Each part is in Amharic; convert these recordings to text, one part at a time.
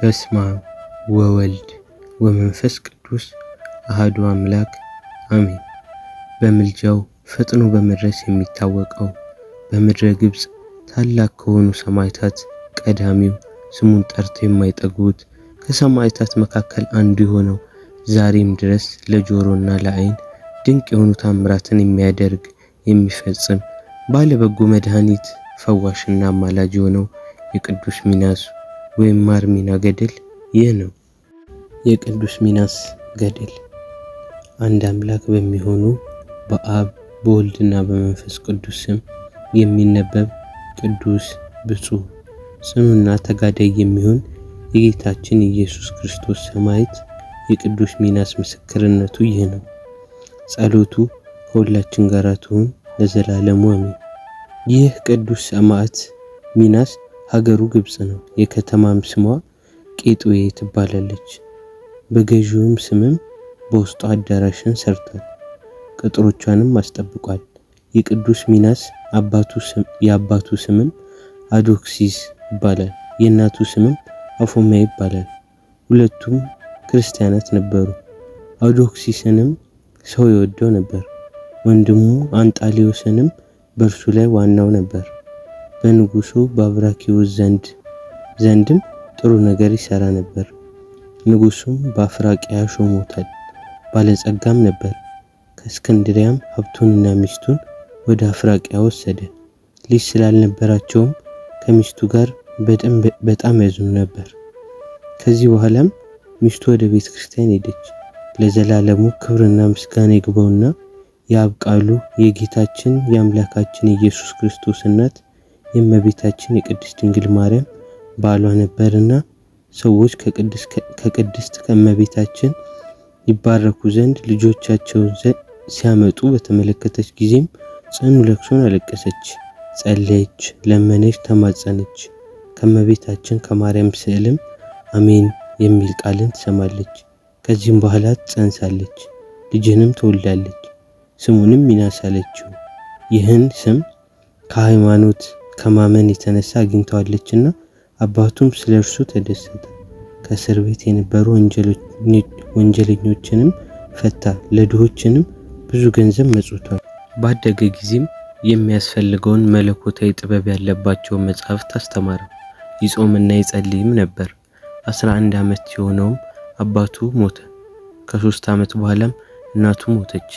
በስመ አብ ወወልድ ወመንፈስ ቅዱስ አሐዱ አምላክ አሜን። በምልጃው ፈጥኖ በመድረስ የሚታወቀው በምድረ ግብጽ ታላቅ ከሆኑ ሰማዕታት ቀዳሚው ስሙን ጠርተው የማይጠግቡት ከሰማዕታት መካከል አንዱ የሆነው ዛሬም ድረስ ለጆሮና ለዓይን ድንቅ የሆኑ ተአምራትን የሚያደርግ የሚፈጽም ባለበጎ መድኃኒት ፈዋሽና አማላጅ የሆነው የቅዱስ ሚናስ ወይም ማር ሚና ገድል ይህ ነው። የቅዱስ ሚናስ ገድል አንድ አምላክ በሚሆኑ በአብ በወልድና በመንፈስ ቅዱስ ስም የሚነበብ ቅዱስ ብፁዕ ጽኑና ተጋዳይ የሚሆን የጌታችን ኢየሱስ ክርስቶስ ሰማዕት የቅዱስ ሚናስ ምስክርነቱ ይህ ነው። ጸሎቱ ከሁላችን ጋር ትሁን ለዘላለሙ አሜን። ይህ ቅዱስ ሰማዕት ሚናስ ሀገሩ ግብጽ ነው። የከተማም ስሟ ቄጥዌ ትባላለች። በገዢውም ስምም በውስጡ አዳራሽን ሰርቷል፣ ቅጥሮቿንም አስጠብቋል። የቅዱስ ሚናስ የአባቱ ስምም አዶክሲስ ይባላል፣ የእናቱ ስምም አፎሚያ ይባላል። ሁለቱም ክርስቲያናት ነበሩ። አዶክሲስንም ሰው ይወደው ነበር። ወንድሙ አንጣሊዮስንም በእርሱ ላይ ዋናው ነበር። በንጉሱ በአብራኪዎስ ዘንድም ጥሩ ነገር ይሰራ ነበር። ንጉሱም በአፍራቂያ ሾሞታል፣ ባለጸጋም ነበር። ከእስክንድሪያም ሀብቱንና ሚስቱን ወደ አፍራቂያ ወሰደ። ልጅ ስላልነበራቸውም ከሚስቱ ጋር በጣም ያዝኑ ነበር። ከዚህ በኋላም ሚስቱ ወደ ቤተ ክርስቲያን ሄደች። ለዘላለሙ ክብርና ምስጋና ይግባውና የአብ ቃሉ የጌታችን የአምላካችን የኢየሱስ ክርስቶስ እናት የእመቤታችን የቅድስት ድንግል ማርያም ባሏ ነበርና ሰዎች ከቅድስት ከእመቤታችን ይባረኩ ዘንድ ልጆቻቸውን ሲያመጡ በተመለከተች ጊዜም ጽኑ ለቅሶን አለቀሰች፣ ጸለየች፣ ለመነች፣ ተማጸነች። ከእመቤታችን ከማርያም ስዕልም አሜን የሚል ቃልን ትሰማለች። ከዚህም በኋላ ትጸንሳለች፣ ልጅንም ትወልዳለች። ስሙንም ሚናስ አለችው። ይህን ስም ከሃይማኖት ከማመን የተነሳ አግኝተዋለችና አባቱም ስለ እርሱ ተደሰተ። ከእስር ቤት የነበሩ ወንጀለኞችንም ፈታ፣ ለድሆችንም ብዙ ገንዘብ መጽውቷል። ባደገ ጊዜም የሚያስፈልገውን መለኮታዊ ጥበብ ያለባቸውን መጻሕፍት አስተማረው። ይጾምና ይጸልይም ነበር። 11 ዓመት የሆነውም አባቱ ሞተ። ከ3 ዓመት በኋላም እናቱ ሞተች።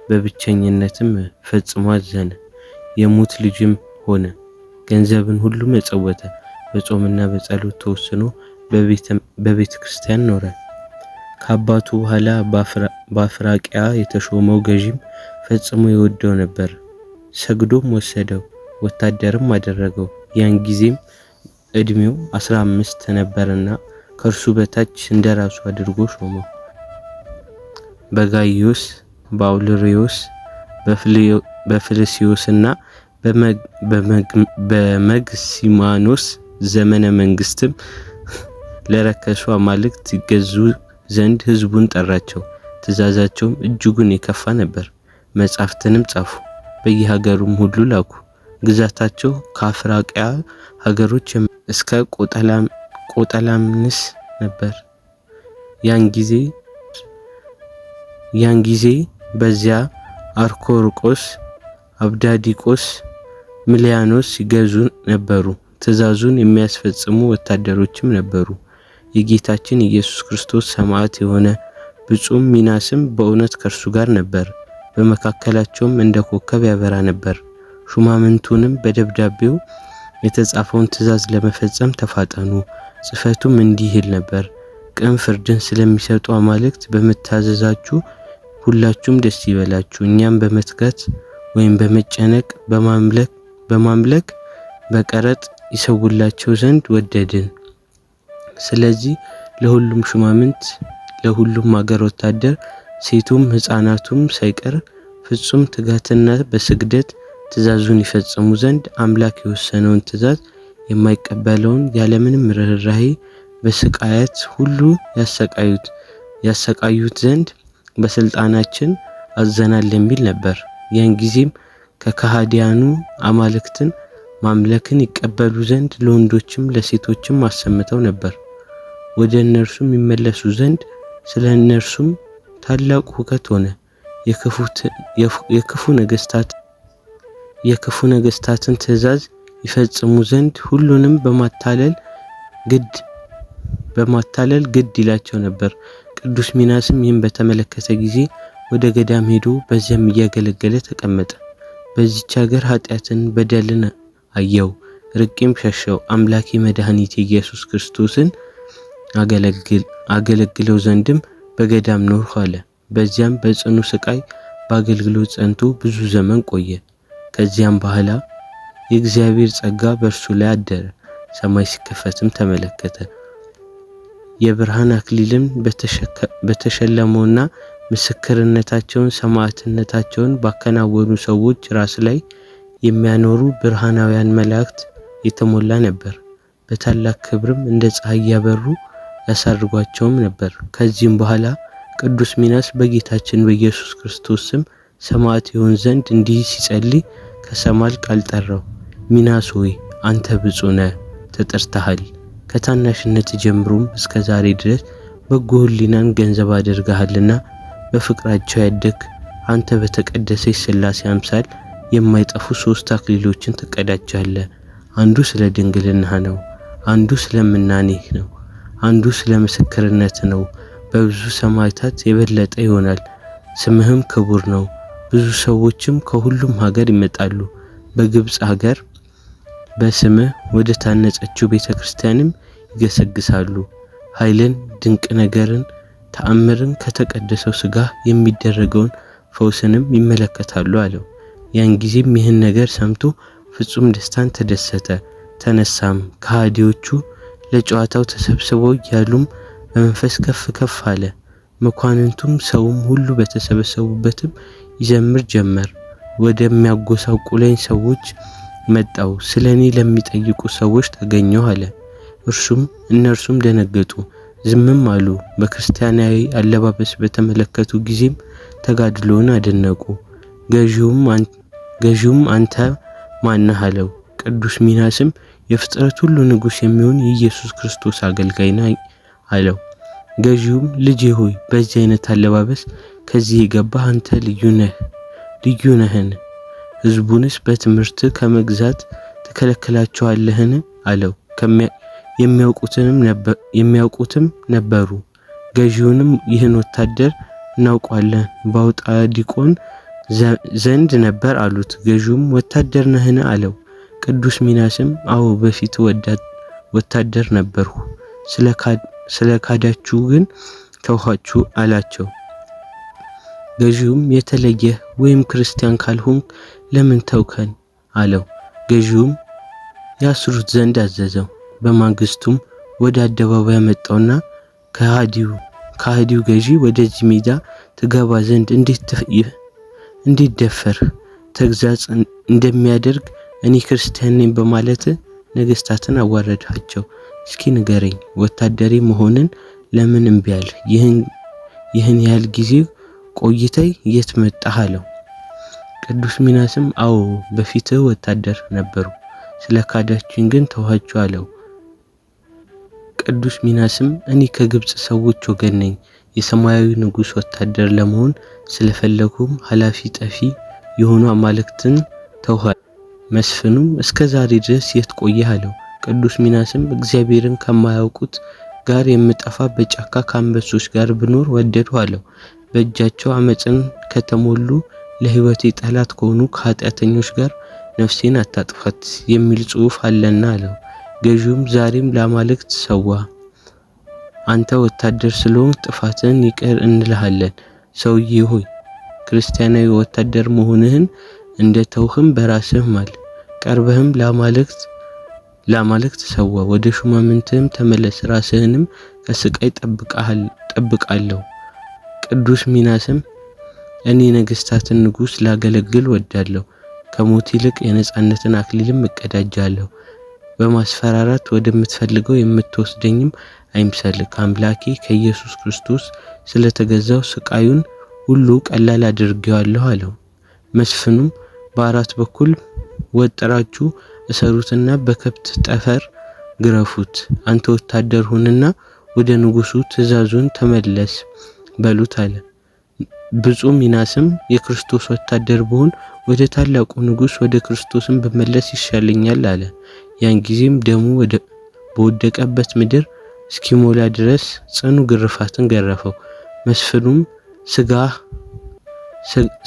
በብቸኝነትም ፈጽሞ አዘነ። የሙት ልጅም ሆነ። ገንዘብን ሁሉ መጸወተ። በጾምና በጸሎት ተወስኖ በቤተ ክርስቲያን ኖረ። ከአባቱ በኋላ በአፍራቂያ የተሾመው ገዢም ፈጽሞ ይወደው ነበር። ሰግዶም ወሰደው፣ ወታደርም አደረገው። ያን ጊዜም እድሜው 15 ነበርና ከእርሱ በታች እንደራሱ አድርጎ ሾመው። በጋይዮስ በአውልሪዮስ በፍልስዮስና በመግሲማኖስ ዘመነ መንግስትም ለረከሱ አማልክት ይገዙ ዘንድ ህዝቡን ጠራቸው። ትእዛዛቸውም እጅጉን የከፋ ነበር። መጻሕፍትንም ጻፉ፣ በየሀገሩም ሁሉ ላኩ። ግዛታቸው ከአፍራቂያ ሀገሮች እስከ ቆጠላምንስ ነበር። ያን ጊዜ በዚያ አርኮርቆስ፣ አብዳዲቆስ፣ ሚሊያኖስ ይገዙ ነበሩ። ትእዛዙን የሚያስፈጽሙ ወታደሮችም ነበሩ። የጌታችን ኢየሱስ ክርስቶስ ሰማዕት የሆነ ብፁዕ ሚናስም በእውነት ከእርሱ ጋር ነበር። በመካከላቸውም እንደ ኮከብ ያበራ ነበር። ሹማምንቱንም በደብዳቤው የተጻፈውን ትእዛዝ ለመፈጸም ተፋጠኑ። ጽሕፈቱም እንዲህ ይል ነበር። ቅን ፍርድን ስለሚሰጡ አማልክት በመታዘዛችሁ ሁላችሁም ደስ ይበላችሁ። እኛም በመትጋት ወይም በመጨነቅ በማምለክ በቀረጥ ይሰውላቸው ዘንድ ወደድን። ስለዚህ ለሁሉም ሹማምንት፣ ለሁሉም አገር ወታደር፣ ሴቱም ሕፃናቱም ሳይቀር ፍጹም ትጋትና በስግደት ትእዛዙን ይፈጽሙ ዘንድ አምላክ የወሰነውን ትእዛዝ የማይቀበለውን ያለምንም ርኅራኄ በስቃያት ሁሉ ያሰቃዩት ዘንድ በስልጣናችን አዘናል የሚል ነበር። ያን ጊዜም ከከሃዲያኑ አማልክትን ማምለክን ይቀበሉ ዘንድ ለወንዶችም ለሴቶችም አሰምተው ነበር። ወደ እነርሱም ይመለሱ ዘንድ ስለ እነርሱም ታላቅ ሁከት ሆነ። የክፉ ነገስታትን ትእዛዝ ይፈጽሙ ዘንድ ሁሉንም በማታለል ግድ ይላቸው ነበር። ቅዱስ ሚናስም ይህን በተመለከተ ጊዜ ወደ ገዳም ሄዶ በዚያም እያገለገለ ተቀመጠ። በዚች ሀገር ኃጢአትን በደልን አየው፣ ርቄም ሸሸው። አምላኬ መድኃኒቴ ኢየሱስ ክርስቶስን አገለግለው ዘንድም በገዳም ኖርሁ አለ። በዚያም በጽኑ ስቃይ በአገልግሎት ጸንቶ ብዙ ዘመን ቆየ። ከዚያም በኋላ የእግዚአብሔር ጸጋ በእርሱ ላይ አደረ። ሰማይ ሲከፈትም ተመለከተ። የብርሃን አክሊልን በተሸለመውና ምስክርነታቸውን ሰማዕትነታቸውን ባከናወኑ ሰዎች ራስ ላይ የሚያኖሩ ብርሃናውያን መላእክት የተሞላ ነበር። በታላቅ ክብርም እንደ ፀሐይ ያበሩ ያሳርጓቸውም ነበር። ከዚህም በኋላ ቅዱስ ሚናስ በጌታችን በኢየሱስ ክርስቶስ ስም ሰማዕት ይሆን ዘንድ እንዲህ ሲጸልይ ከሰማይ ቃል ጠራው። ሚናስ ሆይ አንተ ብፁዕ ነህ፣ ተጠርተሃል። ከታናሽነት ጀምሮም እስከ ዛሬ ድረስ በጎ ሕሊናን ገንዘብ አድርገሃልና በፍቅራቸው ያደግ አንተ በተቀደሰች ሥላሴ አምሳል የማይጠፉ 3 አክሊሎችን ትቀዳጃለህ። አንዱ ስለ ድንግልናህ ነው፣ አንዱ ስለ ምናኔህ ነው፣ አንዱ ስለ ምስክርነት ነው። በብዙ ሰማዕታት የበለጠ ይሆናል። ስምህም ክቡር ነው። ብዙ ሰዎችም ከሁሉም ሀገር ይመጣሉ። በግብጽ ሀገር በስምህ ወደ ታነጸችው ቤተክርስቲያንም ይገሰግሳሉ። ኃይልን፣ ድንቅ ነገርን፣ ተአምርን ከተቀደሰው ሥጋ የሚደረገውን ፈውስንም ይመለከታሉ አለው። ያን ጊዜም ይህን ነገር ሰምቶ ፍጹም ደስታን ተደሰተ። ተነሳም። ከሃዲዎቹ ለጨዋታው ተሰብስበው ያሉም በመንፈስ ከፍ ከፍ አለ። መኳንንቱም ሰውም ሁሉ በተሰበሰቡበትም ይዘምር ጀመር። ወደሚያጎሳቁለኝ ሰዎች መጣው፣ ስለኔ ለሚጠይቁ ሰዎች ተገኘሁ አለ። እነርሱም ደነገጡ፣ ዝምም አሉ። በክርስቲያናዊ አለባበስ በተመለከቱ ጊዜም ተጋድሎውን አደነቁ። ገዢውም አንተ ማነህ አለው። ቅዱስ ሚናስም የፍጥረት ሁሉ ንጉሥ የሚሆን የኢየሱስ ክርስቶስ አገልጋይ ነኝ አለው። ገዢውም ልጄ ሆይ በዚህ አይነት አለባበስ ከዚህ የገባህ አንተ ልዩ ነህን? ሕዝቡንስ በትምህርት ከመግዛት ትከለክላቸዋለህን? አለው። የሚያውቁትም ነበሩ። ገዢውንም ይህን ወታደር እናውቋለን፣ በአውጣዲቆን ዘንድ ነበር አሉት። ገዢውም ወታደር ነህን? አለው። ቅዱስ ሚናስም አዎ በፊት ወታደር ነበርሁ፣ ስለ ካዳችሁ ግን ተውኋችሁ አላቸው። ገዢውም የተለየህ ወይም ክርስቲያን ካልሆንክ ለምን ተውከን? አለው። ገዢውም ያስሩት ዘንድ አዘዘው። በማግስቱም ወደ አደባባይ መጣውና ከሃዲው ገዢ ወደዚህ ሜዳ ትገባ ዘንድ እንዴት ደፈር? ተግዛጽ እንደሚያደርግ እኔ ክርስቲያን ነኝ በማለት ነገስታትን አዋረድሃቸው። እስኪ ንገረኝ፣ ወታደሬ መሆንን ለምን እምቢ አልህ? ይህን ያህል ጊዜ ቆይተህ የት መጣህ? አለው። ቅዱስ ሚናስም አዎ በፊትህ ወታደር ነበሩ፣ ስለ ካዳችሁኝ ግን ተውኋችሁ አለው። ቅዱስ ሚናስም እኔ ከግብጽ ሰዎች ወገን ነኝ፣ የሰማያዊ ንጉሥ ወታደር ለመሆን ስለፈለኩም ኃላፊ ጠፊ የሆኑ አማልክትን ተውኋል። መስፍኑም እስከ ዛሬ ድረስ የት ቆየህ? አለው። ቅዱስ ሚናስም እግዚአብሔርን ከማያውቁት ጋር የምጠፋ በጫካ ከአንበሶች ጋር ብኖር ወደድሁ አለው። በእጃቸው አመፅን ከተሞሉ ለሕይወቴ ጠላት ከሆኑ ከኃጢአተኞች ጋር ነፍሴን አታጥፋት የሚል ጽሑፍ አለና አለው። ገዢውም ዛሬም ለአማልክት ሰዋ፣ አንተ ወታደር ስለሆንክ ጥፋትን ይቅር እንልሃለን። ሰውዬ ሆይ ክርስቲያናዊ ወታደር መሆንህን እንደ ተውህም በራስህ ማል። ቀርበህም ለአማልክት ሰዋ፣ ወደ ሹማምንትህም ተመለስ፣ ራስህንም ከስቃይ ጠብቃለሁ። ቅዱስ ሚናስም እኔ ነገስታትን ንጉሥ ላገለግል ወዳለሁ፣ ከሞት ይልቅ የነጻነትን አክሊልም እቀዳጃለሁ። በማስፈራራት ወደምትፈልገው የምትወስደኝም አይምሰልክ። አምላኬ ከኢየሱስ ክርስቶስ ስለተገዛው ስቃዩን ሁሉ ቀላል አድርጌዋለሁ አለው። መስፍኑም በአራት በኩል ወጥራችሁ እሰሩትና በከብት ጠፈር ግረፉት። አንተ ወታደር ሁንና ወደ ንጉሱ ትእዛዙን ተመለስ በሉት አለ። ብፁዕ ሚናስም የክርስቶስ ወታደር ብሆን ወደ ታላቁ ንጉስ ወደ ክርስቶስም በመለስ ይሻለኛል አለ። ያን ጊዜም ደሙ በወደቀበት ምድር እስኪሞላ ድረስ ጽኑ ግርፋትን ገረፈው። መስፍኑም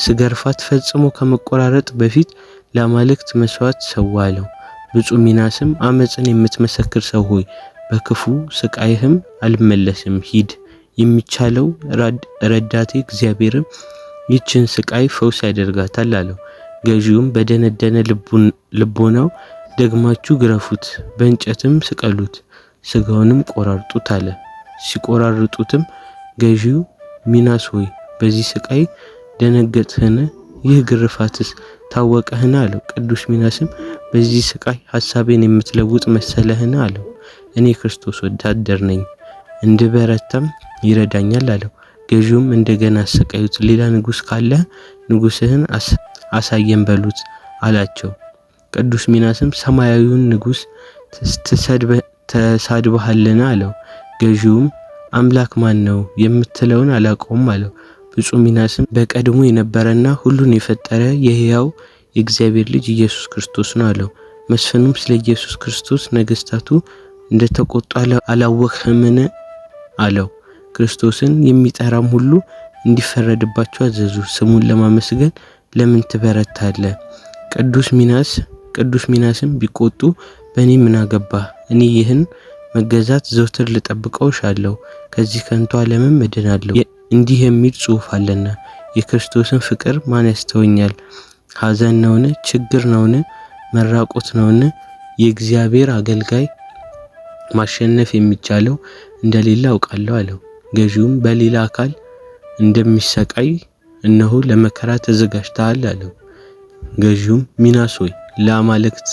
ስገርፋት ፈጽሞ ከመቆራረጥ በፊት ለአማልክት መስዋዕት ሰዋ አለው። ብፁዕ ሚናስም አመፅን የምትመሰክር ሰው ሆይ በክፉ ስቃይህም አልመለስም፣ ሂድ። የሚቻለው ረዳቴ እግዚአብሔርም ይችን ስቃይ ፈውስ ያደርጋታል አለው። ገዢውም በደነደነ ልቦናው ደግማችሁ ግረፉት፣ በእንጨትም ስቀሉት፣ ስጋውንም ቆራርጡት አለ። ሲቆራርጡትም ገዢው ሚናስ ሆይ በዚህ ስቃይ ደነገጥህን? ይህ ግርፋትስ ታወቀህን? አለው። ቅዱስ ሚናስም በዚህ ስቃይ ሐሳቤን የምትለውጥ መሰለህን? አለው። እኔ ክርስቶስ ወታደር ነኝ፣ እንድበረታም ይረዳኛል አለው። ገዢውም እንደገና አሰቃዩት። ሌላ ንጉስ ካለ ንጉስህን አሳየን በሉት አላቸው። ቅዱስ ሚናስም ሰማያዊውን ንጉስ ተሳድበሃልን? አለው። ገዢውም አምላክ ማን ነው የምትለውን አላውቀውም አለው። ብፁዕ ሚናስም በቀድሞ የነበረና ሁሉን የፈጠረ የሕያው የእግዚአብሔር ልጅ ኢየሱስ ክርስቶስ ነው አለው። መስፍኑም ስለ ኢየሱስ ክርስቶስ ነገስታቱ እንደተቆጡ አላወቅህምን? አለው። ክርስቶስን የሚጠራም ሁሉ እንዲፈረድባቸው አዘዙ። ስሙን ለማመስገን ለምን ትበረታለህ? ቅዱስ ሚናስም ቢቆጡ በእኔ ምን አገባህ? እኔ ይህን መገዛት ዘውትር ልጠብቀው እሻለሁ፣ ከዚህ ከንቱ ዓለምም እድናለሁ። እንዲህ የሚል ጽሑፍ አለና የክርስቶስን ፍቅር ማን ያስተወኛል? ሐዘን ነውን? ችግር ነውን? መራቆት ነውን? የእግዚአብሔር አገልጋይ ማሸነፍ የሚቻለው እንደሌለ አውቃለሁ አለው። ገዢውም በሌላ አካል እንደሚሰቃይ እነሆ ለመከራ ተዘጋጅተሃል አለው። ገዢውም ሚናስ ሆይ ለአማልክት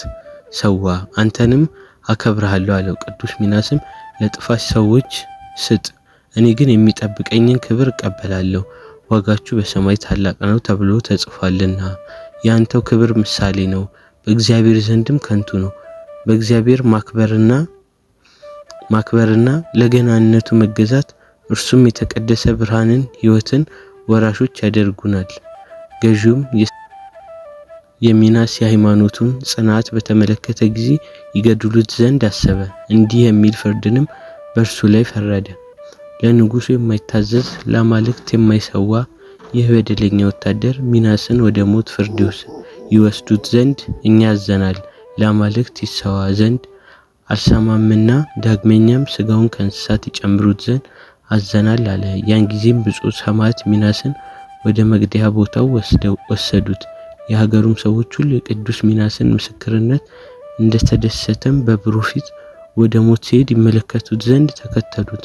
ሰዋ፣ አንተንም አከብርሃለሁ አለው። ቅዱስ ሚናስም ለጥፋት ሰዎች ስጥ፣ እኔ ግን የሚጠብቀኝን ክብር እቀበላለሁ፣ ዋጋችሁ በሰማይ ታላቅ ነው ተብሎ ተጽፏልና። ያንተው ክብር ምሳሌ ነው፣ በእግዚአብሔር ዘንድም ከንቱ ነው። በእግዚአብሔር ማክበርና ለገናነቱ መገዛት፣ እርሱም የተቀደሰ ብርሃንን ሕይወትን ወራሾች ያደርጉናል። ገዢውም የሚናስ የሃይማኖቱን ጽናት በተመለከተ ጊዜ ይገድሉት ዘንድ አሰበ። እንዲህ የሚል ፍርድንም በእርሱ ላይ ፈረደ። ለንጉሱ የማይታዘዝ ለአማልክት የማይሰዋ ይህ በደለኛ ወታደር ሚናስን ወደ ሞት ፍርድ ይወስዱት ዘንድ እኛ ያዘናል፣ ለአማልክት ይሰዋ ዘንድ አልሰማምና ዳግመኛም ስጋውን ከእንስሳት ይጨምሩት ዘንድ አዘናል አለ። ያን ጊዜም ብፁዕ ሰማዕት ሚናስን ወደ መግደያ ቦታው ወሰዱት። የሀገሩም ሰዎች ሁሉ የቅዱስ ሚናስን ምስክርነት እንደተደሰተም በብሩህ ፊት ወደ ሞት ሲሄድ ይመለከቱት ዘንድ ተከተሉት።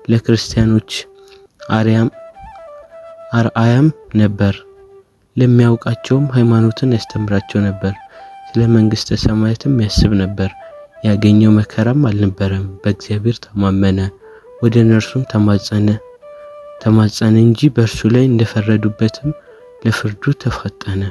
ለክርስቲያኖች አርአያም ነበር። ለሚያውቃቸውም ሃይማኖትን ያስተምራቸው ነበር። ስለ መንግስተ ሰማያትም ያስብ ነበር። ያገኘው መከራም አልነበረም። በእግዚአብሔር ተማመነ፣ ወደ እነርሱም ተማጸነ እንጂ በእርሱ ላይ እንደፈረዱበትም ለፍርዱ ተፋጠነ።